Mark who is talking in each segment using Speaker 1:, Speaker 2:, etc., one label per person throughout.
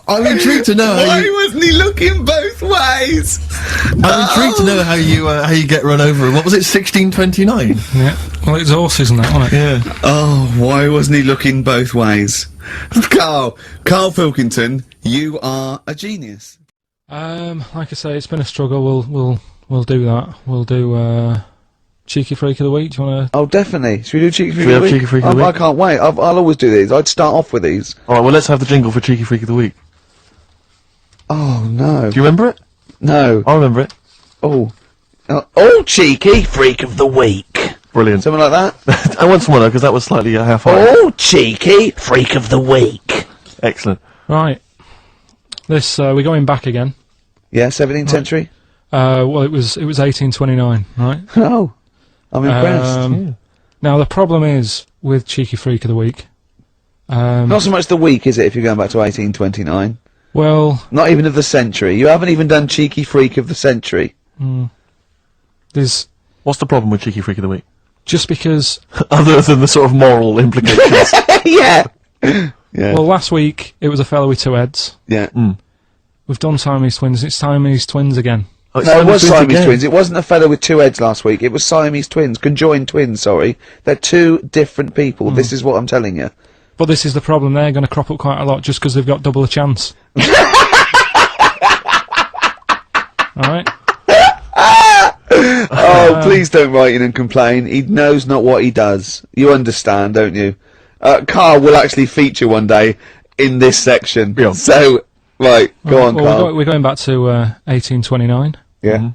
Speaker 1: I'm intrigued to know
Speaker 2: Why wasn't he looking both ways?
Speaker 1: I'm intrigued to know how you get run over. What was it, 1629?
Speaker 3: Yeah. Well, it's horses and that, wasn't it?
Speaker 1: Yeah.
Speaker 2: Oh, why wasn't he looking both ways? Karl Pilkington, you are a genius.
Speaker 3: Like I say, it's been a struggle. We'll do that. We'll do Cheeky Freak of the Week. Do you want to?
Speaker 2: Oh, definitely. Should we do Cheeky Freak
Speaker 1: we
Speaker 2: of the
Speaker 1: have
Speaker 2: Week?
Speaker 1: Cheeky Freak of the Week?
Speaker 2: I can't wait. I'll always do these. I'd start off with these.
Speaker 1: Alright, well, let's have the jingle for Cheeky Freak of the Week.
Speaker 2: Oh, no.
Speaker 1: Do you remember it?
Speaker 2: No.
Speaker 1: I remember it.
Speaker 2: Oh. Cheeky Freak of the Week.
Speaker 1: Brilliant.
Speaker 2: Something like that?
Speaker 1: I want someone though, because that was slightly half-hearted.
Speaker 2: Oh, Cheeky Freak of the Week.
Speaker 1: Excellent.
Speaker 3: Right. This we're going back again.
Speaker 2: Yeah, 17th century?
Speaker 3: Well, it was 1829, right?
Speaker 2: Oh. I'm impressed.
Speaker 3: Now the problem is with Cheeky Freak of the Week.
Speaker 2: Not so much the week, is it, if you're going back to 1829?
Speaker 3: Well,
Speaker 2: Not even of the century. You haven't even done Cheeky Freak of the century.
Speaker 3: there's
Speaker 1: What's the problem with Cheeky Freak of the Week?
Speaker 3: just because.
Speaker 1: Other than the sort of moral implications.
Speaker 2: Yeah. Yeah.
Speaker 3: Well, last week it was a fellow with two heads.
Speaker 2: Yeah.
Speaker 3: We've done Siamese twins. It's Siamese twins again.
Speaker 1: Oh,
Speaker 2: No, it was Siamese
Speaker 1: again.
Speaker 2: twins. It wasn't a fellow with two heads last week. It was Siamese twins. Conjoined twins, sorry. They're two different people. This is what I'm telling you.
Speaker 3: But this is the problem. They're going to crop up quite a lot just because they've got double a chance. All right.
Speaker 2: Oh, please don't write in and complain. He knows not what he does. You understand, don't you? Karl will actually feature one day in this section.
Speaker 1: Yeah.
Speaker 2: So, right, go on,
Speaker 3: Well,
Speaker 2: Karl.
Speaker 3: we're going back to 1829.
Speaker 2: Yeah.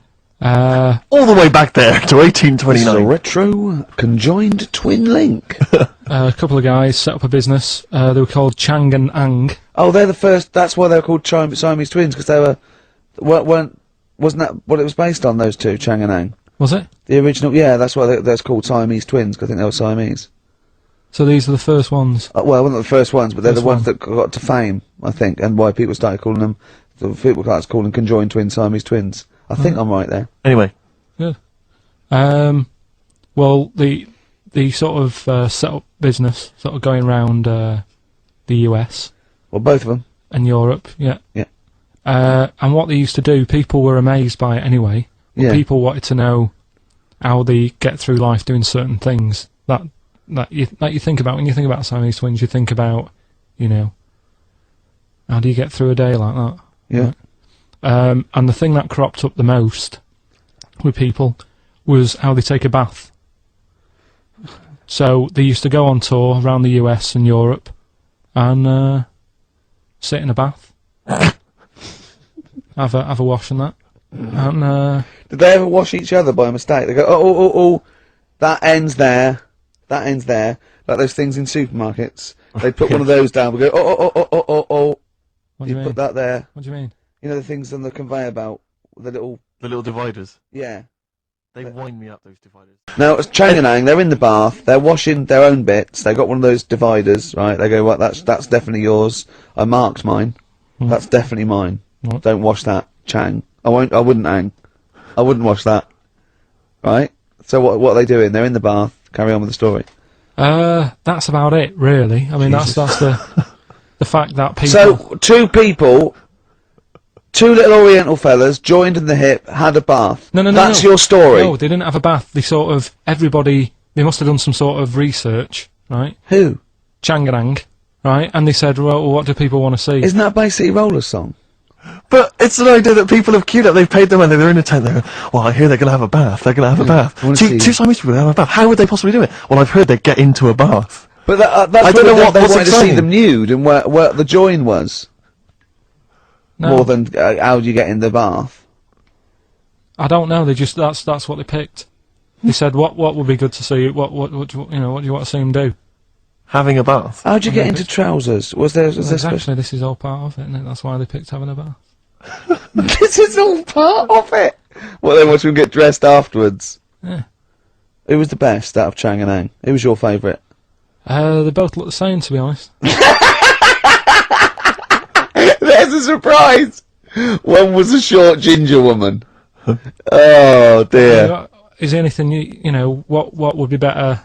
Speaker 1: All the way back there to
Speaker 2: This is a
Speaker 1: 1829.
Speaker 2: retro conjoined twin link.
Speaker 3: A couple of guys set up a business. They were called Chang and Ang.
Speaker 2: Oh, they're the first. That's why they're called Siamese twins, because they wasn't that what it was based on? Those two, Chang and Ang.
Speaker 3: Was it?
Speaker 2: The original, yeah. That's why that's called Siamese twins. 'Cause I think they were Siamese.
Speaker 3: So these are the first ones.
Speaker 2: Well, they're not the first ones, but they're
Speaker 3: First
Speaker 2: the ones
Speaker 3: one.
Speaker 2: that got to fame, I think, and why people started calling them. The people started calling them conjoined twins, Siamese twins. I think I'm right there.
Speaker 1: Anyway,
Speaker 3: Good. Well, the sort of set up business, sort of going round the US
Speaker 2: Well, both of them.
Speaker 3: and Europe, yeah.
Speaker 2: Yeah.
Speaker 3: And what they used to do, people were amazed by it anyway. But
Speaker 2: Yeah.
Speaker 3: people wanted to know how they get through life doing certain things that you think about when you think about Siamese twins. You think about, how do you get through a day like that?
Speaker 2: Yeah.
Speaker 3: And the thing that cropped up the most with people was how they take a bath. So they used to go on tour around the US and Europe and sit in a bath, have a wash and that. And
Speaker 2: Did they ever wash each other by mistake? They go, oh, that ends there. That ends there. Like those things in supermarkets. They put one of those down. We go, oh.
Speaker 3: what do
Speaker 2: You
Speaker 3: you
Speaker 2: put
Speaker 3: mean?
Speaker 2: that there.
Speaker 3: What do you mean?
Speaker 2: You know the things on the conveyor belt? The little,
Speaker 1: dividers.
Speaker 2: yeah.
Speaker 1: They wind me up, those dividers.
Speaker 2: No, it's Chang and Ang. They're in the bath. They're washing their own bits. They got one of those dividers, right? They go, well, that's definitely yours. I marked mine. That's definitely mine.
Speaker 3: What?
Speaker 2: Don't wash that, Chang. I wouldn't, Ang. I wouldn't wash that. Right? So what are they doing? They're in the bath. Carry on with the story.
Speaker 3: That's about it, really. I mean, that's the fact that people.
Speaker 2: So, two little Oriental fellas joined in the hip, had a bath.
Speaker 3: No.
Speaker 2: That's your story.
Speaker 3: No, they didn't have a bath. They sort of they must have done some sort of research, right?
Speaker 2: Who?
Speaker 3: Changarang, right? And they said, well, what do people want to see?
Speaker 2: Isn't that basically Roller's song?
Speaker 1: But it's an idea that people have queued up. They've paid their money. They're in a tent. They're going, well, I hear they're going to have a bath. They're going to have a bath.
Speaker 2: I wanna
Speaker 1: Two
Speaker 2: see.
Speaker 1: Siamese people have a bath. How would they possibly do it? Well, I've heard they get into a bath.
Speaker 2: But that's
Speaker 1: I don't know
Speaker 2: what they
Speaker 1: what's
Speaker 2: wanted to see
Speaker 1: exciting.
Speaker 2: them nude and where the join was.
Speaker 3: No,
Speaker 2: More than how do you get in the bath?
Speaker 3: I don't know. They just that's what they picked. They said, what would be good to see? What do you what do you want to see them do?
Speaker 1: Having a bath.
Speaker 2: How do you get into trousers? Was there
Speaker 3: Exactly. This is all part of it, isn't it? That's why they picked having a bath.
Speaker 2: This is all part of it. Well, then watch them get dressed afterwards.
Speaker 3: Yeah.
Speaker 2: Who was the best out of Chang and Ang? Who was your favourite?
Speaker 3: They both look the same, to be honest.
Speaker 2: There's a surprise. One was a short ginger woman. Oh dear.
Speaker 3: Is there anything what would be better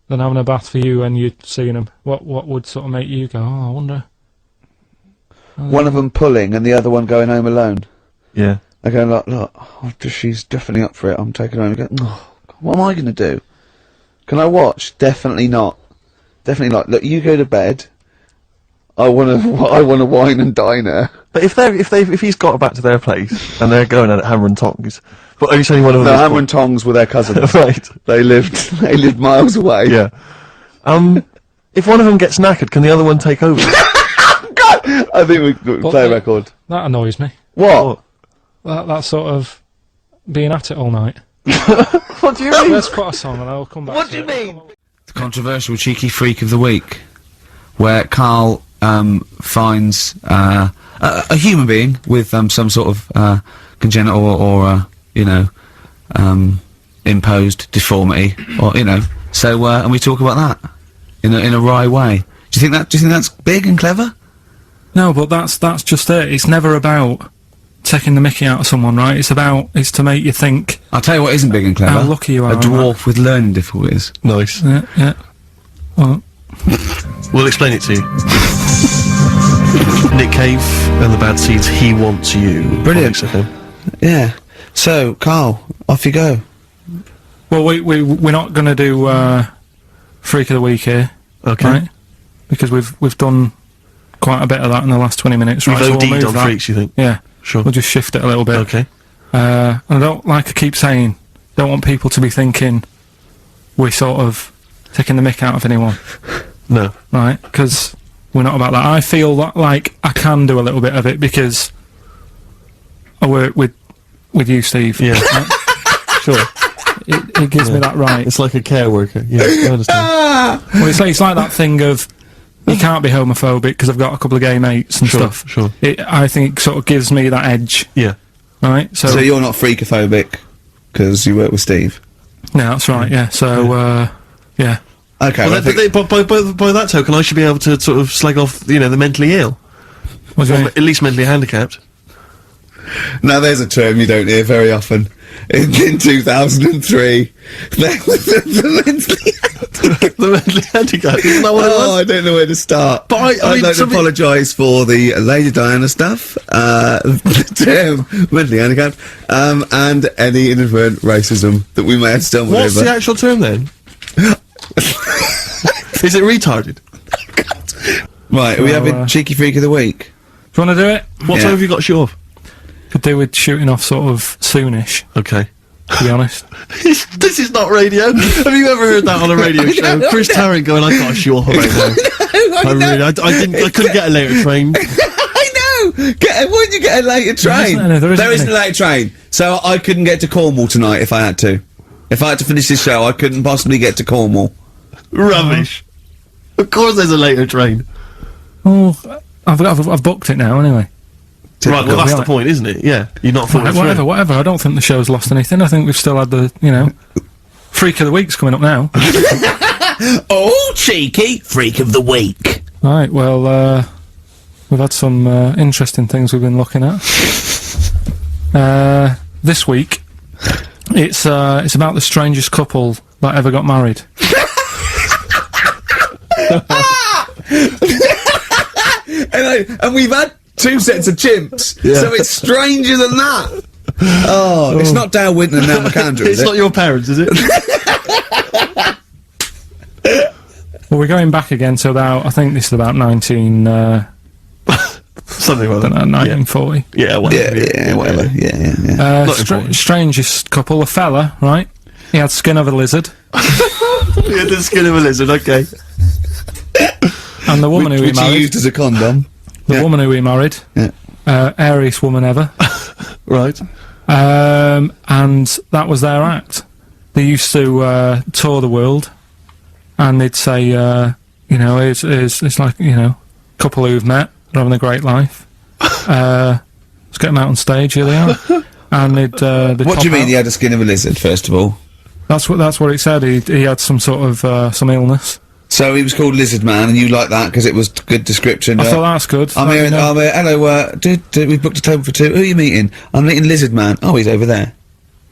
Speaker 3: than having a bath for you and you seeing them? What would sort of make you go, oh, I wonder?
Speaker 2: one of them pulling and the other one going home alone.
Speaker 1: Yeah.
Speaker 2: They're going like, look, she's definitely up for it. I'm taking her home. Going, oh, what am I going to do? Can I watch? Definitely not. Definitely not. Look, you go to bed. I want to wine and dine her.
Speaker 1: But if he's got back to their place and they're going at hammer and tongs, but it's only one of them.
Speaker 2: No, hammer and tongs were their cousins.
Speaker 1: Right.
Speaker 2: They lived miles away.
Speaker 1: Yeah. If one of them gets knackered, can the other one take over?
Speaker 2: God! I think we could play a record.
Speaker 3: That annoys me.
Speaker 2: What?
Speaker 3: That sort of being at it all night.
Speaker 1: What do you mean?
Speaker 3: Let's put a song and I'll come back.
Speaker 1: What do you mean?
Speaker 2: The controversial cheeky freak of the week, where Carl finds a human being with some sort of congenital or imposed deformity, or so and we talk about that in a wry way. Do you think that's big and clever?
Speaker 3: No, but that's just it. It's never about taking the mickey out of someone, right? It's to make you think.
Speaker 2: I'll tell you what isn't big and clever.
Speaker 3: How lucky you are.
Speaker 2: A dwarf with learning difficulties.
Speaker 1: Nice.
Speaker 3: Yeah. Well,
Speaker 1: we'll explain it to you. Nick Cave and the Bad Seeds. He Wants You.
Speaker 2: Brilliant. Yeah. So, Carl, off you go.
Speaker 3: Well, we're not going to do Freak of the Week here,
Speaker 1: okay?
Speaker 3: Right? Because we've done quite a bit of that in the last 20 minutes.
Speaker 1: We've
Speaker 3: right?
Speaker 1: OD'd on freaks, you think?
Speaker 3: Yeah.
Speaker 1: Sure.
Speaker 3: We'll just shift it a little bit.
Speaker 1: Okay.
Speaker 3: And I don't, like I keep saying, don't want people to be thinking we're sort of taking the mick out of anyone.
Speaker 1: No.
Speaker 3: Right? Because we're not about that. I feel like I can do a little bit of it because I work with you, Steve.
Speaker 1: Yeah.
Speaker 3: Right?
Speaker 1: Sure.
Speaker 3: It gives me that right.
Speaker 1: It's like a care worker. Yeah, I understand.
Speaker 3: Well, it's like that thing of you can't be homophobic because I've got a couple of gay mates and stuff.
Speaker 1: Sure.
Speaker 3: I think sort of gives me that edge.
Speaker 1: Yeah.
Speaker 3: Right? So
Speaker 2: you're not freakophobic because you work with Steve?
Speaker 3: No, that's right, yeah. So, yeah.
Speaker 2: Okay.
Speaker 1: Well, by that token, I should be able to sort of slag off, the mentally ill.
Speaker 3: What do you mean?
Speaker 1: At least mentally handicapped.
Speaker 2: Now there's a term you don't hear very often. In 2003, there was the
Speaker 1: mentally handicapped. Isn't that what it was?
Speaker 2: I don't know where to start.
Speaker 1: But
Speaker 2: I'd like to apologise for the Lady Diana stuff, the term mentally handicapped, and any inadvertent racism that we may have stumbled over.
Speaker 1: What's the actual term then? Is it retarded?
Speaker 2: Right, are we having Cheeky Freak of the Week?
Speaker 3: Do you want to do it?
Speaker 1: What time have you got to show off?
Speaker 3: Could do with shooting off sort of soonish,
Speaker 1: Okay.
Speaker 3: to be honest.
Speaker 1: This is not radio. Have you ever heard that on a radio show? Chris Tarrant going, I got a show off right now. I couldn't get a later train.
Speaker 2: I know! Why did you get a later train? There isn't a later train. So I couldn't get to Cornwall tonight if I had to. If I had to finish this show, I couldn't possibly get to Cornwall.
Speaker 1: Rubbish. Of course there's a later train.
Speaker 3: Oh, I've booked it now anyway.
Speaker 1: Right, well that's the point, isn't it? Yeah, you're not falling through.
Speaker 3: Whatever. I don't think the show's lost anything. I think we've still had the, Freak of the Week's coming up now.
Speaker 2: Oh, cheeky Freak of the Week.
Speaker 3: Right, well, we've had some interesting things we've been looking at. This week, it's about the strangest couple that ever got married.
Speaker 2: and we've had 2 sets of chimps, so it's stranger than that. Oh, it's not Dale Winton and Nell McAndrew, is
Speaker 1: It's not your parents, is it?
Speaker 3: Well, we're going back again to about, I think this is about 19...
Speaker 1: something like that.
Speaker 3: 1940.
Speaker 2: Yeah, whatever. Yeah.
Speaker 3: Strangest couple, a fella, right? He had skin of a lizard.
Speaker 1: He had the skin of a lizard, okay.
Speaker 3: And the woman who he
Speaker 2: which he
Speaker 3: married...
Speaker 2: used as a condom.
Speaker 3: The woman who he married, airiest woman ever.
Speaker 1: Right.
Speaker 3: And that was their act. They used to tour the world, and they'd say, it's like, couple who've met, they're having a great life. Let's get them out on stage, here they are. And they'd
Speaker 2: what do you mean he had a skin of a lizard, first of all?
Speaker 3: That's what it said. He had some sort of some illness.
Speaker 2: So he was called Lizard Man, and you like that because it was good description.
Speaker 3: I thought that's good.
Speaker 2: I'm here. Hello. We've booked a table for 2. Who are you meeting? I'm meeting Lizard Man. Oh, he's over there.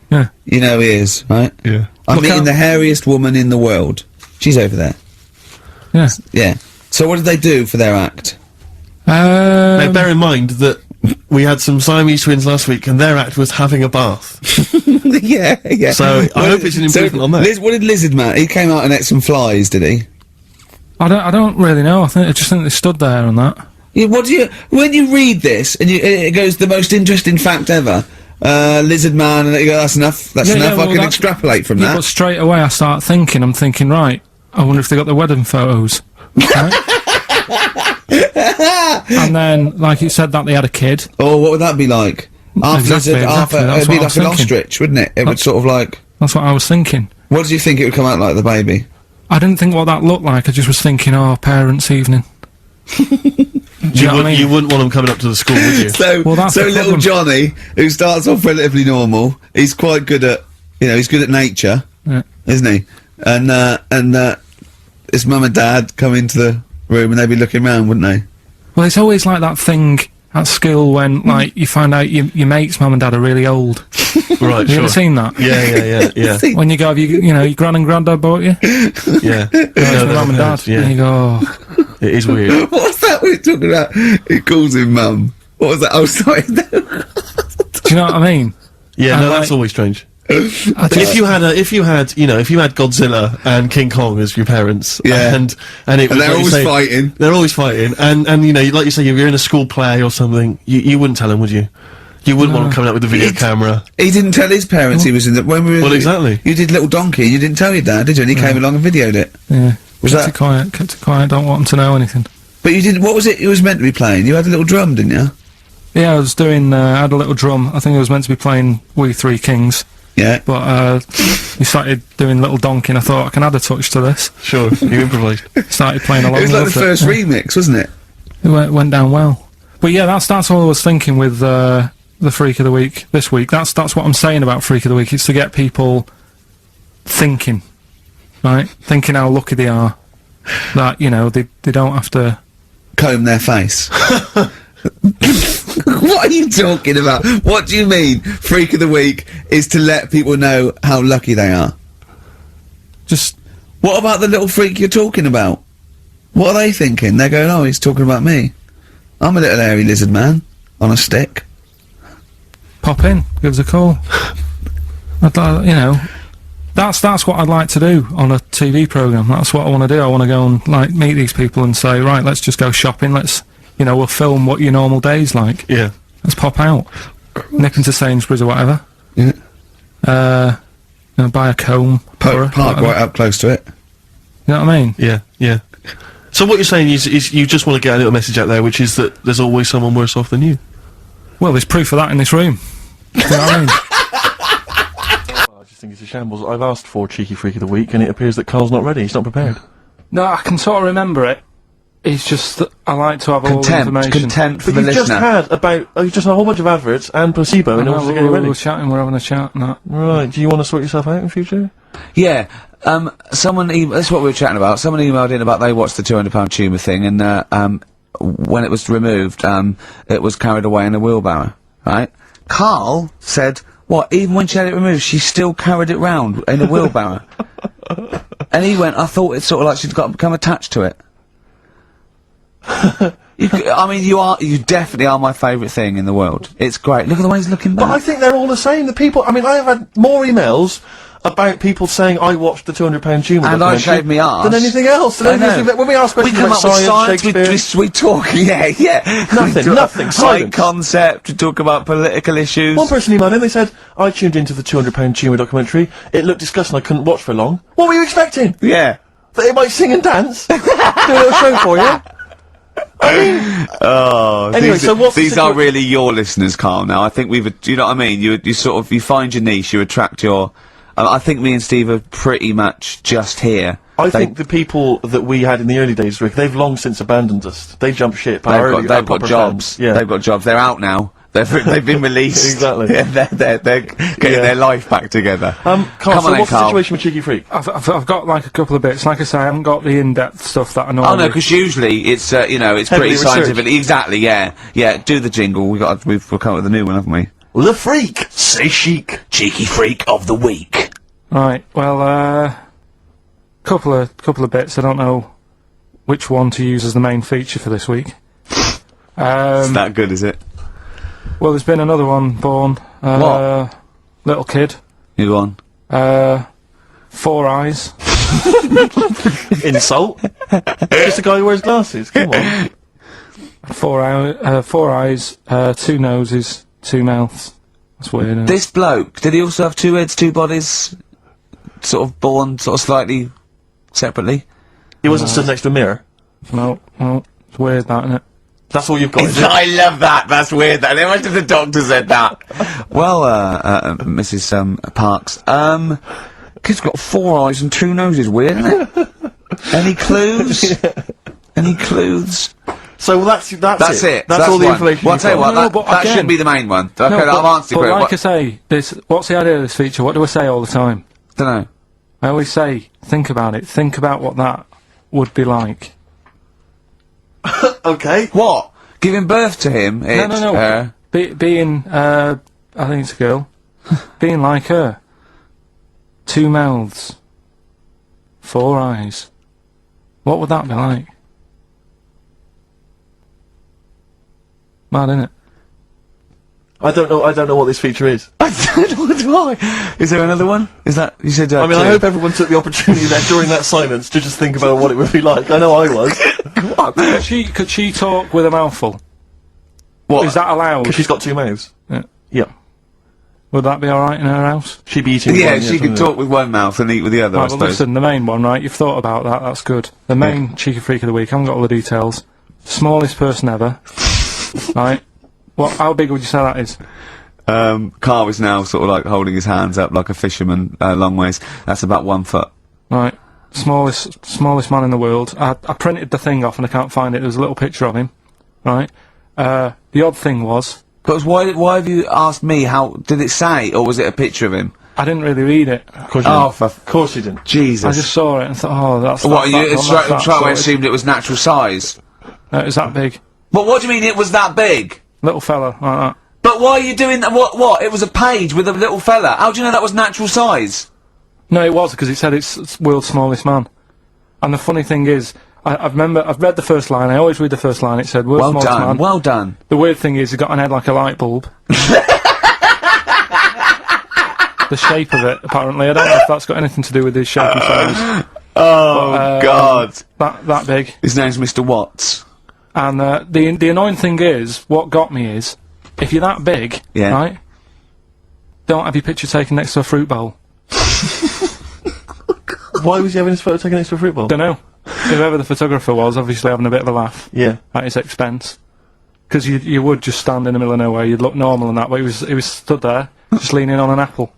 Speaker 3: Yeah.
Speaker 2: You know he is, right?
Speaker 1: Yeah.
Speaker 2: I'm meeting the hairiest woman in the world. She's over there.
Speaker 3: Yeah.
Speaker 2: Yeah. So what did they do for their act?
Speaker 1: Now, bear in mind that we had some Siamese twins last week, and their act was having a bath.
Speaker 2: yeah.
Speaker 1: So I hope it's an improvement on that.
Speaker 2: What did Lizard Man? He came out and ate some flies, did he?
Speaker 3: I don't really know. I just think they stood there on that.
Speaker 2: Yeah, when you read this and it goes the most interesting fact ever, Lizard Man, and you go, that's enough. That's enough.
Speaker 3: Well,
Speaker 2: I can extrapolate from that.
Speaker 3: But straight away I start thinking. I'm thinking, right. I wonder if they got the wedding photos. Right? And then, like you said, that they had a kid.
Speaker 2: Oh, what would that be like?
Speaker 3: Exactly,
Speaker 2: It'd be like an ostrich, wouldn't it? It would sort of like.
Speaker 3: That's what I was thinking.
Speaker 2: What did you think it would come out like, the baby?
Speaker 3: I didn't think what that looked like. I just was thinking, oh, parents' evening.
Speaker 1: You wouldn't want them coming up to the school, would you?
Speaker 2: So little Johnny, who starts off relatively normal, he's quite good at, he's good at nature, isn't he? And his mum and dad come into the room and they'd be looking round, wouldn't they?
Speaker 3: Well, it's always like that thing at school when, like, you find out your mate's mum and dad are really old.
Speaker 1: Right,
Speaker 3: Have you ever seen that?
Speaker 1: Yeah.
Speaker 3: When you go, your gran and granddad bought you?
Speaker 1: Yeah.
Speaker 3: My mum and dad.
Speaker 1: Yeah.
Speaker 3: And you go, oh.
Speaker 1: It is weird.
Speaker 2: What's that we're talking about? He calls him mum. What was that? Oh, sorry.
Speaker 3: Do you know what I mean?
Speaker 1: Yeah,
Speaker 3: And
Speaker 1: no,
Speaker 3: like,
Speaker 1: that's always strange.
Speaker 3: If
Speaker 1: you had Godzilla and King Kong as your parents,
Speaker 2: Yeah.
Speaker 1: and it was
Speaker 2: they're
Speaker 1: like you
Speaker 2: always
Speaker 1: say,
Speaker 2: fighting.
Speaker 1: They're always fighting, and like you say, if you're in a school play or something, you wouldn't tell them, would you? You wouldn't want them coming out with the video camera.
Speaker 2: He didn't tell his parents he was in the. When we were.
Speaker 1: Well, exactly.
Speaker 2: You did Little Donkey, and you didn't tell your dad, did you? And he came along and videoed it.
Speaker 3: Yeah.
Speaker 2: Was
Speaker 3: kept it quiet, don't want them to know anything.
Speaker 2: But you didn't. What was it? You was meant to be playing. You had a little drum, didn't you?
Speaker 3: Yeah, I was doing. I had a little drum. I think I was meant to be playing We Three Kings.
Speaker 2: Yeah.
Speaker 3: But he started doing Little Donkey, and I thought I can add a touch to this.
Speaker 1: Sure, you improvised.
Speaker 3: Started playing along.
Speaker 2: It was like the first remix, wasn't it?
Speaker 3: It went down well. But yeah, that's what I was thinking with the Freak of the Week this week. That's what I'm saying about Freak of the Week. It's to get people thinking, right? Thinking how lucky they are that they don't have to
Speaker 2: comb their face. What are you talking about? What do you mean? Freak of the Week is to let people know how lucky they are.
Speaker 3: Just.
Speaker 2: What about the little freak you're talking about? What are they thinking? They're going, oh, he's talking about me. I'm a little hairy lizard man on a stick.
Speaker 3: Pop in, give us a call. That's what I'd like to do on a TV programme. That's what I want to do. I want to go and, like, meet these people and say, right, let's just go shopping, we'll film what your normal day's like.
Speaker 1: Yeah.
Speaker 3: Let's pop out. Nip into Sainsbury's or whatever.
Speaker 2: Yeah.
Speaker 3: Buy a comb.
Speaker 2: Park right up close to it.
Speaker 3: You know what I mean?
Speaker 1: Yeah. So what you're saying is you just want to get a little message out there, which is that there's always someone worse off than you.
Speaker 3: Well, there's proof of that in this room. You know what I mean?
Speaker 1: I just think it's a shambles. I've asked for Cheeky Freak of the Week, and it appears that Carl's not ready. He's not prepared.
Speaker 3: No, I can sort of remember it. It's just that I like to have all the information.
Speaker 2: Contempt for the listener.
Speaker 1: You just had a whole bunch of adverts and placebo in order to get you ready.
Speaker 3: We're having a chat and that.
Speaker 1: Right, do you want to sort yourself out in future?
Speaker 2: Yeah, that's what we were chatting about. Someone emailed in about they watched the £200 tumour thing, and when it was removed, it was carried away in a wheelbarrow, right? Carl said, what, even when she had it removed, she still carried it round in a wheelbarrow? And he went, I thought it's sort of like she'd become attached to it. You definitely are my favourite thing in the world. It's great. Look at the way he's looking back.
Speaker 1: But I think they're all the same. The people, I have had more emails about people saying I watched the £200 tumour
Speaker 2: and I shaved me arse
Speaker 1: than anything else. When we ask questions
Speaker 2: we come
Speaker 1: about
Speaker 2: up
Speaker 1: science,
Speaker 2: with science, we talk,
Speaker 1: nothing,
Speaker 2: high concept, we talk about political issues.
Speaker 1: One person emailed in, they said, I tuned into the £200 tumour documentary, it looked disgusting, I couldn't watch for long. What were you expecting?
Speaker 2: Yeah.
Speaker 1: That it might sing and dance? Do a little show for you? Anyway,
Speaker 2: these are really your listeners, Carl. Now, I think you know what I mean? You find your niche, you attract your... I think me and Steve are pretty much just here.
Speaker 1: I think the people that we had in the early days, Rick, they've long since abandoned us. They jumped ship.
Speaker 2: They've got jobs. Yeah. They've got jobs. They're out now. They've been released.
Speaker 1: Exactly.
Speaker 2: Yeah, they're getting their life back together.
Speaker 1: Carl, what's the situation with Cheeky Freak?
Speaker 3: I've got like a couple of bits. Like I say, I haven't got the in-depth stuff that I know.
Speaker 2: Oh no, because usually it's it's pretty scientific. Exactly. Yeah. Do the jingle. We've come up with a new one, haven't we?
Speaker 1: The Freak. Say chic.
Speaker 2: Cheeky Freak of the Week.
Speaker 3: Right. Well, couple of bits. I don't know which one to use as the main feature for this week.
Speaker 2: It's that good, is it?
Speaker 3: Well, there's been another one born.
Speaker 2: What?
Speaker 3: Little kid.
Speaker 2: You go on.
Speaker 3: 4 eyes.
Speaker 1: Insult? Just a guy who wears glasses. Come on.
Speaker 3: 4 eyes, 2 noses, 2 mouths. That's weird, isn't it?
Speaker 2: This bloke, did he also have 2 heads, 2 bodies? Sort of born sort of slightly separately?
Speaker 1: He wasn't stood next to a mirror.
Speaker 3: No, it's weird that, isn't it?
Speaker 1: That's all you've got, is it?
Speaker 2: I love that. That's weird. That. Imagine the doctor said that. Well, Mrs. Parks, kid's got 4 eyes and 2 noses. Weird, isn't it? Any clues? Any clues?
Speaker 1: So that's it. That's all the
Speaker 2: one.
Speaker 1: information.
Speaker 2: Well, I'll tell you what.
Speaker 3: No, but
Speaker 2: that
Speaker 3: again-
Speaker 2: should be the main one. Okay,
Speaker 3: No,
Speaker 2: I've answered your
Speaker 3: but
Speaker 2: question.
Speaker 3: like I say, what's the idea of this feature? What do I say all the time?
Speaker 2: Don't know.
Speaker 3: I always say, think about it. Think about what that would be like.
Speaker 1: Okay.
Speaker 2: What? Giving birth to him?
Speaker 3: No. Being, I think it's a girl. Being like her. 2 mouths. 4 eyes. What would that be like? Mad, innit?
Speaker 1: I don't know what this feature is.
Speaker 2: I don't know why. Is there another one? Is that you said?
Speaker 1: I mean, I hope everyone took the opportunity there during that silence to just think about what it would be like. I know I was.
Speaker 3: Could she talk with a mouthful?
Speaker 1: What?
Speaker 3: Is that allowed?
Speaker 1: Because she's got 2 mouths.
Speaker 3: Yeah.
Speaker 1: Yeah.
Speaker 3: Would that be alright in her house?
Speaker 1: She'd be eating.
Speaker 2: Yeah,
Speaker 1: one,
Speaker 2: she could talk with one mouth and eat with the other.
Speaker 3: Right,
Speaker 2: I
Speaker 3: well
Speaker 2: suppose.
Speaker 3: listen, the main one, right, you've thought about that, that's good. The main cheeky freak of the week, I haven't got all the details. Smallest person ever. Right? How big would you say that is?
Speaker 2: Carl is now sort of like holding his hands up like a fisherman, long ways. That's about 1 foot.
Speaker 3: Right. Smallest man in the world. I printed the thing off and I can't find it. There was a little picture of him. Right. The odd thing was,
Speaker 2: Because why have you asked me? How did it say, or was it a picture of him?
Speaker 3: I didn't really read it.
Speaker 1: Of course you
Speaker 2: Oh,
Speaker 1: didn't.
Speaker 2: for
Speaker 1: Of course you didn't.
Speaker 2: Jesus!
Speaker 3: I just saw it and thought, oh, that's
Speaker 2: What?
Speaker 3: that's
Speaker 2: You
Speaker 3: that
Speaker 2: straight away
Speaker 3: sorted.
Speaker 2: assumed it was natural size.
Speaker 3: No, it was that big.
Speaker 2: But what do you mean it was that big?
Speaker 3: Little fella, like that.
Speaker 2: But why are you doing that? What? It was a page with a little fella. How do you know that was natural size?
Speaker 3: No, it was, because it said it's world's smallest man. And the funny thing is, I've read the first line, I always read the first line, it said world's
Speaker 2: Well
Speaker 3: smallest
Speaker 2: done.
Speaker 3: man.
Speaker 2: Well done.
Speaker 3: The weird thing is, he got an head like a light bulb. The shape of it, apparently. I don't know if that's got anything to do with his shape and size.
Speaker 2: Oh God!
Speaker 3: That big.
Speaker 2: His name's Mr. Watts.
Speaker 3: And the annoying thing is, what got me is, if you're that big,
Speaker 2: Yeah.
Speaker 3: right, don't have your picture taken next to a fruit bowl.
Speaker 1: Why was he having his photo taken next to a fruit bowl?
Speaker 3: Don't know. Whoever the photographer was, obviously having a bit of a laugh
Speaker 1: Yeah.
Speaker 3: at his expense. Because you would just stand in the middle of nowhere, you'd look normal and that, but he was stood there, just leaning on an apple.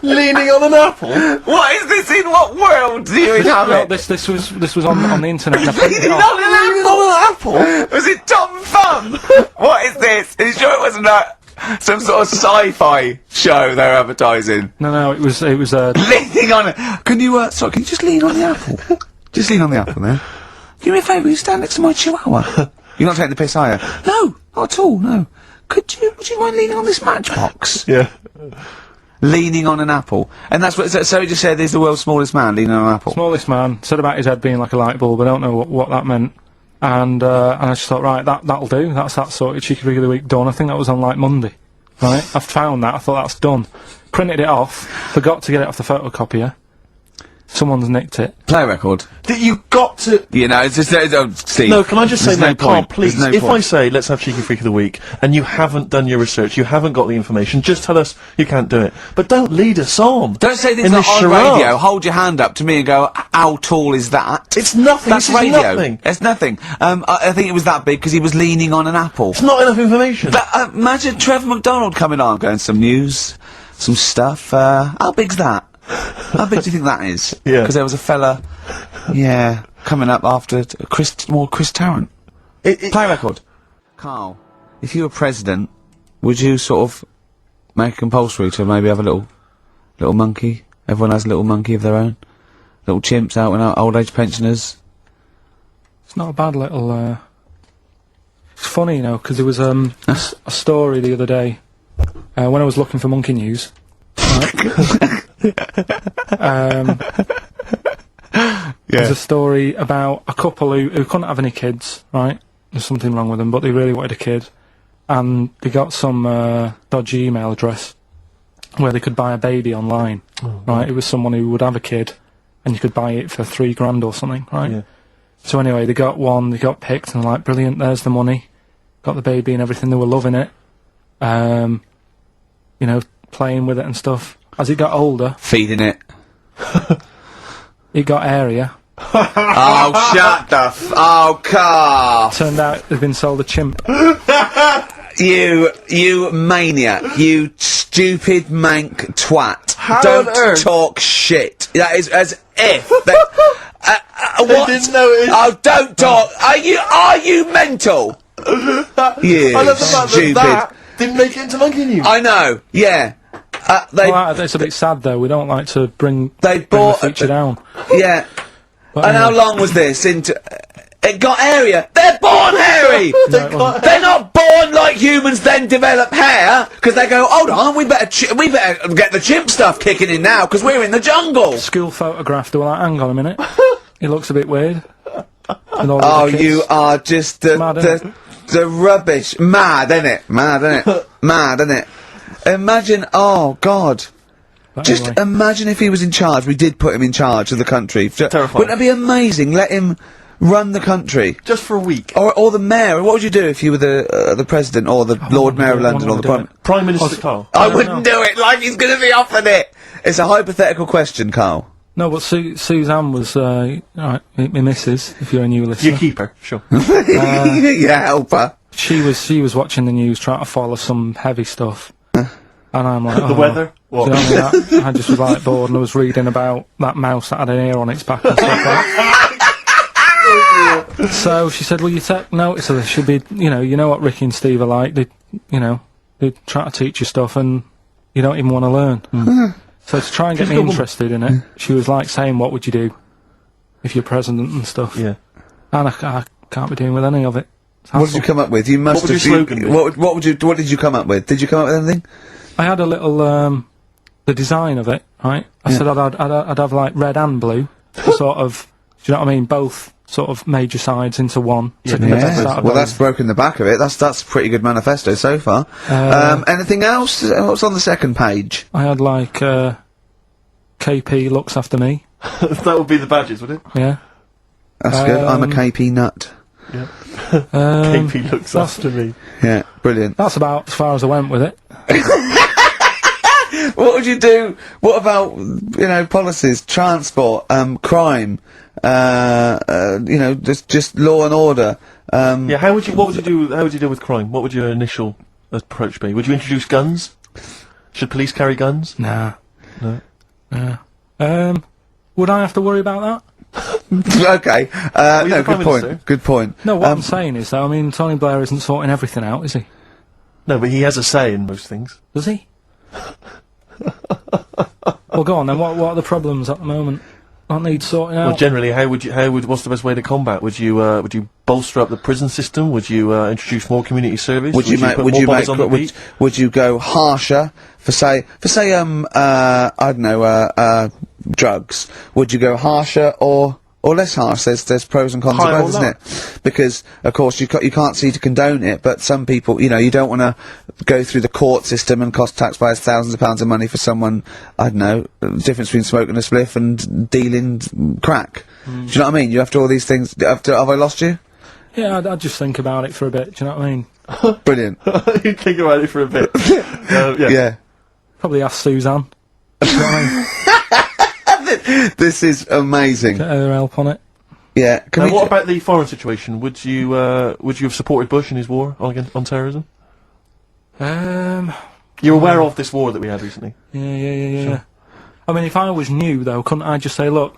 Speaker 1: Leaning on an apple.
Speaker 2: What is this? In what world do you
Speaker 3: No,
Speaker 2: inhabit?
Speaker 3: this was on the internet. And I printed it
Speaker 2: Leaning
Speaker 3: off.
Speaker 2: on an apple? Was it Tom Thumb? What is this? Are you sure it wasn't some sort of sci-fi show they're advertising?
Speaker 3: No, it was
Speaker 2: Leaning on it. Can you can you just lean on the apple? Just lean on the apple there. Do me a favour, you stand next to my chihuahua. You're not taking the piss, are you? No, not at all, no. Would you mind leaning on this matchbox?
Speaker 1: Yeah.
Speaker 2: Leaning on an apple. And that's what, so he just said he's the world's smallest man leaning on an apple.
Speaker 3: smallest man, said about his head being like a light bulb, I don't know what that meant. And I just thought, right, that'll do, that's that sort of cheeky freak of the week done. I think that was on like Monday. Right? I found that, I thought that's done. Printed it off, forgot to get it off the photocopier. Someone's nicked it.
Speaker 2: Play a record.
Speaker 1: That you got to.
Speaker 2: You know, it's just, Steve.
Speaker 1: No, can I just say
Speaker 2: there's
Speaker 1: now,
Speaker 2: no
Speaker 1: Carl,
Speaker 2: point.
Speaker 1: please,
Speaker 2: There's no
Speaker 1: if
Speaker 2: point.
Speaker 1: I say, let's have Cheeky Freak of the Week, and you haven't done your research, you haven't got the information, just tell us you can't do it. But don't lead us on.
Speaker 2: Don't say things
Speaker 1: in
Speaker 2: like
Speaker 1: this
Speaker 2: on
Speaker 1: charade.
Speaker 2: radio, hold your hand up to me and go, how tall is that?
Speaker 1: It's nothing.
Speaker 2: That's
Speaker 1: This is
Speaker 2: radio.
Speaker 1: nothing.
Speaker 2: It's nothing. I think it was that big because he was leaning on an apple.
Speaker 1: It's not enough information.
Speaker 2: But, imagine Trevor McDonald coming on, going, some news, some stuff, how big's that? How big do you think that is?
Speaker 1: Yeah.
Speaker 2: Because there was a fella, coming up after Chris Tarrant. Play a record. Carl, if you were president, would you sort of make it compulsory to maybe have a little monkey? Everyone has a little monkey of their own. Little chimps out and out, old age pensioners.
Speaker 3: It's not a bad little, It's funny, you know, because there was, a story the other day, when I was looking for monkey news. Right? There's a story about a couple who couldn't have any kids, right? there's something wrong with them, but they really wanted a kid, and they got some dodgy email address where they could buy a baby online. Right, it was someone who would have a kid, and you could buy it for $3,000 or something. Right.
Speaker 1: Yeah.
Speaker 3: So anyway, they got one, they got picked, and like, brilliant, there's the money. Got the baby and everything, they were loving it. You know, playing with it and stuff. As it got older,
Speaker 2: Feeding it.
Speaker 3: it got area.
Speaker 2: Oh, shut the oh, Carl.
Speaker 3: Turned out they'd been sold a chimp.
Speaker 2: You maniac. You stupid mank twat.
Speaker 1: How
Speaker 2: Don't
Speaker 1: on earth?
Speaker 2: talk shit. That is as if... what?
Speaker 1: didn't notice.
Speaker 2: Oh, don't talk. Are you mental? You
Speaker 1: I love the fact
Speaker 2: stupid.
Speaker 1: that didn't make it into Monkey News.
Speaker 2: I know, yeah.
Speaker 3: It's a bit sad though, we don't like to bring the
Speaker 2: bought
Speaker 3: feature down.
Speaker 2: Yeah.
Speaker 3: But
Speaker 2: And how
Speaker 3: anyway.
Speaker 2: long was this into... It got area. They're born hairy.
Speaker 3: No, it wasn't.
Speaker 2: They're not born like humans, then develop hair because they go. Hold on, we better get the chimp stuff kicking in now because we're in the jungle.
Speaker 3: School photograph, they were like, hang on a minute. It looks a bit weird. With all the
Speaker 2: Oh,
Speaker 3: other kids.
Speaker 2: you are just
Speaker 3: Mad, innit?
Speaker 2: the rubbish. Mad, innit? Mad, innit? Mad, innit? Imagine. Oh God.
Speaker 3: But
Speaker 2: Just
Speaker 3: anyway.
Speaker 2: imagine if he was in charge. We did put him in charge of the country.
Speaker 1: Terrifying.
Speaker 2: Wouldn't that be amazing? Let him run the country.
Speaker 1: Just for a week.
Speaker 2: Or the mayor. What would you do if you were the president or the Lord Mayor of London or the Prime?
Speaker 1: Prime Minister Carl.
Speaker 2: I
Speaker 3: don't
Speaker 2: wouldn't do it like he's going to be offered it. It's a hypothetical question, Carl.
Speaker 3: No, but Suzanne was, right, my missus, if you're a new listener.
Speaker 1: You keep her, sure.
Speaker 2: Yeah, help her.
Speaker 3: She was watching the news, trying to follow some heavy stuff. And I'm like,
Speaker 1: The weather? What?
Speaker 3: Do you know what I mean? I just was like bored, and I was reading about that mouse that had an ear on its back and stuff like that. So she said, will you take notice of this? Should be, you know what Ricky and Steve are like. They try to teach you stuff and you don't even want to learn. So to try and get me interested in it, she was like saying, what would you do if you're president and stuff?
Speaker 1: Yeah.
Speaker 3: And I can't be doing with any of it. It's
Speaker 2: What did you
Speaker 3: hassle.
Speaker 2: come up with? You must
Speaker 1: What would
Speaker 2: have.
Speaker 1: your slogan be?
Speaker 2: What did you come up with? Did you come up with anything?
Speaker 3: I had a little, the design of it, right? I said I'd have like red and blue, to sort of, do you know what I mean? Both sort of major sides into one.
Speaker 1: Yeah,
Speaker 3: to make the best out
Speaker 2: Yeah.
Speaker 3: of
Speaker 2: Well,
Speaker 3: both.
Speaker 2: that's broken the back of it. That's a pretty good manifesto so far. Anything else? What's on the second page?
Speaker 3: I had like, KP looks after me.
Speaker 1: That would be the badges, would it?
Speaker 3: Yeah.
Speaker 2: That's good. I'm a KP nut.
Speaker 1: Yeah.
Speaker 3: Um,
Speaker 1: KP looks
Speaker 3: that's-
Speaker 1: after me.
Speaker 2: Yeah, brilliant.
Speaker 3: That's about as far as I went with it.
Speaker 2: What would you do? What about policies, transport, crime? Just law and order.
Speaker 1: Yeah, what would you do, how would you deal with crime? What would your initial approach be? Would you introduce guns? Should police carry guns?
Speaker 3: Nah.
Speaker 1: No.
Speaker 3: Yeah. Would I have to worry about that?
Speaker 2: Okay.
Speaker 1: you're
Speaker 2: No,
Speaker 1: the Prime
Speaker 2: good point.
Speaker 1: Minister.
Speaker 2: Good point.
Speaker 3: No, what I'm saying is, though, I mean, Tony Blair isn't sorting everything out, is he?
Speaker 1: No, but he has a say in most things.
Speaker 3: Does he? Well, go on then. What are the problems at the moment? That need sorting out.
Speaker 1: Well, generally, what's the best way to combat? Would you bolster up the prison system? Would you introduce more community service?
Speaker 2: Would you
Speaker 1: put more bodies on the beat?
Speaker 2: would you go harsher for say I don't know drugs? Would you go harsher or less harsh? There's pros and cons of
Speaker 1: Higher or
Speaker 2: both, isn't
Speaker 1: lower?
Speaker 2: it? Because of course you can't see to condone it, but some people you don't want to go through the court system and cost taxpayers thousands of pounds of money for someone, I don't know, the difference between smoking a spliff and dealing crack. Do you know what I mean? You have to all these things. Have I lost you?
Speaker 3: Yeah, I'd just think about it for a bit. Do you know what I mean?
Speaker 2: Brilliant.
Speaker 1: You think about it for a bit. Yeah.
Speaker 2: Yeah.
Speaker 3: Probably ask Suzanne. Do you know what I mean?
Speaker 2: This is amazing.
Speaker 3: Get her help on it.
Speaker 2: Yeah. Can
Speaker 1: Now,
Speaker 2: we
Speaker 1: what about the foreign situation? Would you have supported Bush in his war on terrorism? You're aware of this war that we had recently?
Speaker 3: Yeah. I mean, if I was new, though, couldn't I just say, look,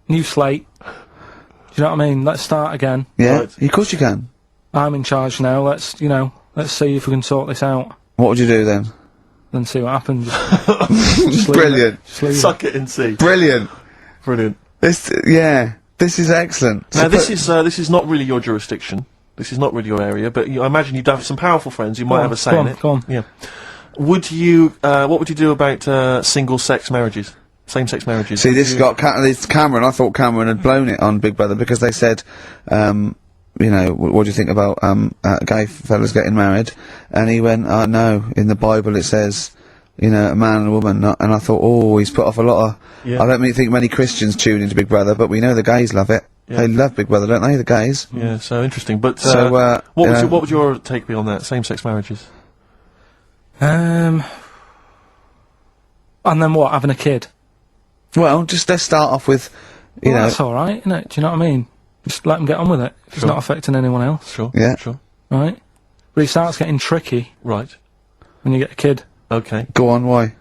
Speaker 3: new slate. Do you know what I mean? Let's start again.
Speaker 2: Yeah,
Speaker 1: Right.
Speaker 2: of course you can.
Speaker 3: I'm in charge now. Let's see if we can sort this out.
Speaker 2: What would you do then?
Speaker 3: Then see what happens. Just leave
Speaker 2: Brilliant.
Speaker 3: it. Just leave it.
Speaker 1: Suck it and see.
Speaker 2: Brilliant.
Speaker 1: Brilliant.
Speaker 2: This is excellent.
Speaker 1: Now,
Speaker 2: So
Speaker 1: this is not really your jurisdiction. This is not really your area, but I imagine you'd have some powerful friends who might have a say in it.
Speaker 3: Go on.
Speaker 1: Yeah. Would you? What would you do about single-sex marriages, same-sex marriages?
Speaker 2: See,
Speaker 1: Would
Speaker 2: this
Speaker 1: you-
Speaker 2: got this Cameron. I thought Cameron had blown it on Big Brother because they said you know, what do you think about, gay fellas getting married? And he went, no, in the Bible it says, you know, a man and a woman, and I thought, oh, he's put off a lot of, I don't think many Christians tune into Big Brother, but we know the gays love it.
Speaker 1: Yeah.
Speaker 2: They love Big Brother, don't they, the gays?
Speaker 1: Yeah, so interesting. But,
Speaker 2: what
Speaker 1: would your take be on that? Same-sex marriages?
Speaker 3: And then what, having a kid?
Speaker 2: Well, just let's start off with, you know...
Speaker 3: That's alright, isn't it? Do you know what I mean? Just let them get on with it. If it's not affecting anyone else.
Speaker 1: Sure,
Speaker 2: yeah.
Speaker 1: Sure.
Speaker 3: Right? But it starts getting tricky.
Speaker 1: Right.
Speaker 3: When you get a kid.
Speaker 1: Okay.
Speaker 2: Go on, why?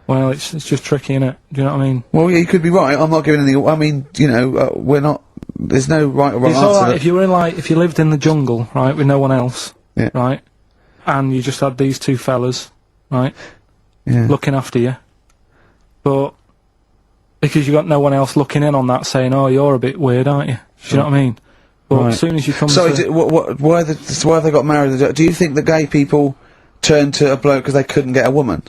Speaker 3: Well, it's just tricky, innit? Do you know what I mean?
Speaker 2: Well, yeah, you could be right. I'm not giving any... I mean, you know, we're not... There's no right or wrong
Speaker 3: it's
Speaker 2: answer.
Speaker 3: alright if you were in, like, if you lived in the jungle, right, with no one else, right, and you just had these two fellas, right, looking after you, but because you got no one else looking in on that saying, oh, you're a bit weird, aren't you? Do you know what I mean? But as soon as you come to...
Speaker 2: why have they got married? Do you think the gay people turned to a bloke because they couldn't get a woman?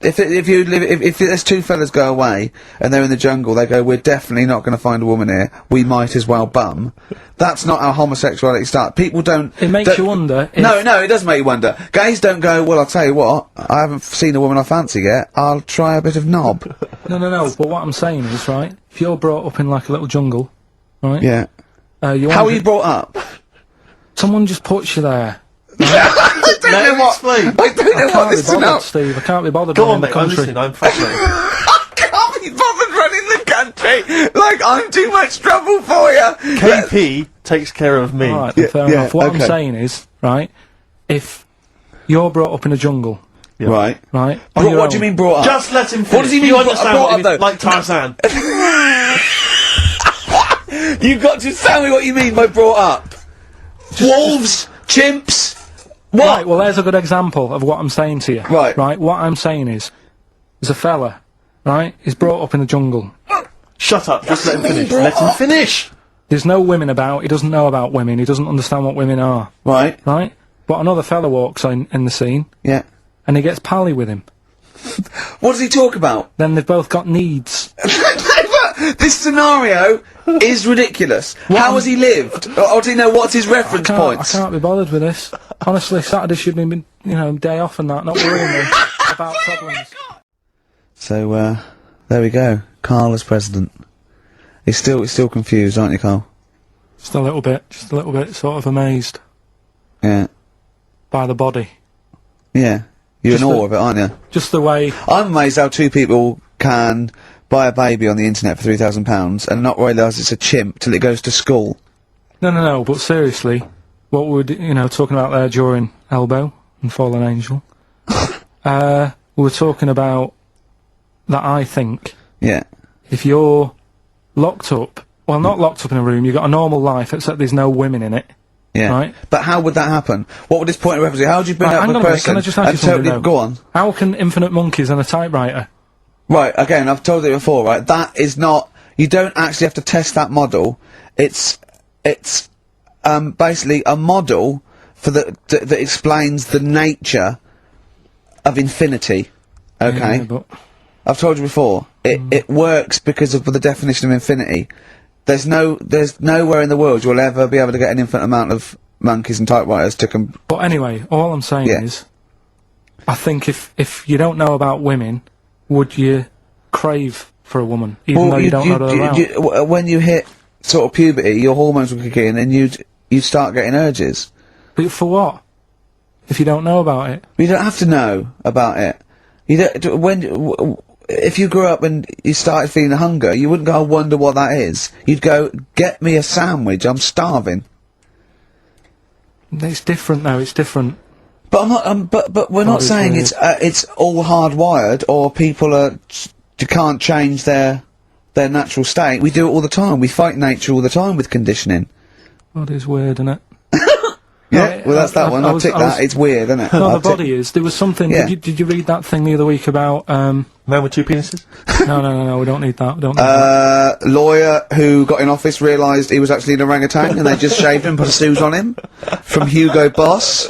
Speaker 2: If there's two fellas go away and they're in the jungle, they go, we're definitely not going to find a woman here. We might as well bum. That's not how homosexuality starts. People don't.
Speaker 3: It makes you wonder.
Speaker 2: No, it does make you wonder. Gays don't go, well, I'll tell you what, I haven't seen a woman I fancy yet. I'll try a bit of knob.
Speaker 3: No. But what I'm saying is, right, if you're brought up in like a little jungle, right?
Speaker 2: Yeah.
Speaker 3: How
Speaker 2: are you brought up?
Speaker 3: Someone just puts you there.
Speaker 2: I don't know what this is about.
Speaker 3: Steve, I can't be bothered.
Speaker 1: Go on, mate. I'm listening. I'm fascinated.
Speaker 2: I can't be bothered running the country. Like, I'm too much trouble for you.
Speaker 1: KP takes care of me.
Speaker 3: Alright, fair enough. What I'm saying is, right, if you're brought up in a jungle,
Speaker 2: right,
Speaker 3: what
Speaker 2: do you mean brought up?
Speaker 1: Just let him finish.
Speaker 2: What does he mean
Speaker 1: you understand
Speaker 2: brought
Speaker 1: what
Speaker 2: up, though?
Speaker 1: like Tarzan.
Speaker 2: You've got to tell me what you mean by brought up. Wolves, chimps. What?
Speaker 3: Right, well, there's a good example of what I'm saying to you.
Speaker 2: Right.
Speaker 3: Right, what I'm saying is, there's a fella, right, he's brought up in the jungle.
Speaker 1: Shut up, just let him finish. Let him finish!
Speaker 3: There's no women about, he doesn't know about women, he doesn't understand what women are.
Speaker 2: Right.
Speaker 3: Right? But another fella walks in the scene.
Speaker 2: Yeah.
Speaker 3: And he gets pally with him.
Speaker 2: What does he talk about?
Speaker 3: Then they've both got needs.
Speaker 2: This scenario is ridiculous. How has he lived? Or do you know what's his reference points?
Speaker 3: I can't be bothered with this. Honestly, Saturday should be, you know, day off and that, not worrying me about problems.
Speaker 2: So, there we go. Carl as president. He's still confused, aren't you, Carl?
Speaker 3: Just a little bit, sort of amazed.
Speaker 2: Yeah.
Speaker 3: By the body.
Speaker 2: Yeah. You're in awe of it, aren't you?
Speaker 3: Just the way...
Speaker 2: I'm amazed how two people can buy a baby on the internet for £3,000 and not realise it's a chimp till it goes to school.
Speaker 3: No, but seriously, what would, you know, talking about there during Elbow and Fallen Angel, we were talking about that I think...
Speaker 2: Yeah.
Speaker 3: If you're locked up, well, not locked up in a room, you've got a normal life, except there's no women in it.
Speaker 2: Yeah.
Speaker 3: Right?
Speaker 2: But how would that happen? What would this point of reference be? How would you bring up a person
Speaker 3: can I just ask you something, though?
Speaker 2: Go on.
Speaker 3: How can infinite monkeys and a typewriter...
Speaker 2: Right, again, I've told you before, right, that is not... You don't actually have to test that model. It's basically a model for that explains the nature of infinity. Okay?
Speaker 3: Yeah, but...
Speaker 2: I've told you before, it works because of the definition of infinity. There's nowhere in the world you'll ever be able to get an infinite amount of monkeys and typewriters to
Speaker 3: But anyway, all I'm saying is, I think if you don't know about women, would you crave for a woman, even though you don't know her around?
Speaker 2: When you hit sort of puberty, your hormones will kick in and you'd start getting urges.
Speaker 3: But for what? If you don't know about it?
Speaker 2: You don't have to know about it. You don't, if you grew up and you started feeling hunger, you wouldn't go, I wonder what that is. You'd go, get me a sandwich, I'm starving.
Speaker 3: It's different though, it's different.
Speaker 2: But I'm not, but we're not saying it's all hardwired or people can't change their natural state. We do it all the time. We fight nature all the time with conditioning.
Speaker 3: God, it's weird, isn't it?
Speaker 2: Yeah, well, that's that one. I'll tick that. It's weird, isn't it?
Speaker 3: No, the body is. There was something. Yeah. Did you read that thing the other week about
Speaker 1: man with two penises?
Speaker 3: No. We don't need that. We don't need that.
Speaker 2: Lawyer who got in office realised he was actually an orangutan, and they just shaved him and put a snooze on him. From Hugo Boss.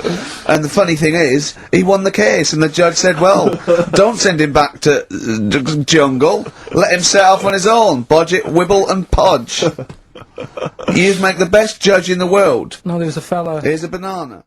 Speaker 2: And the funny thing is, he won the case, and the judge said, "Well, don't send him back to jungle. Let him set off on his own. Budget, wibble, and podge." You'd make the best judge in the world.
Speaker 3: No, there was a fella.
Speaker 2: Here's a banana.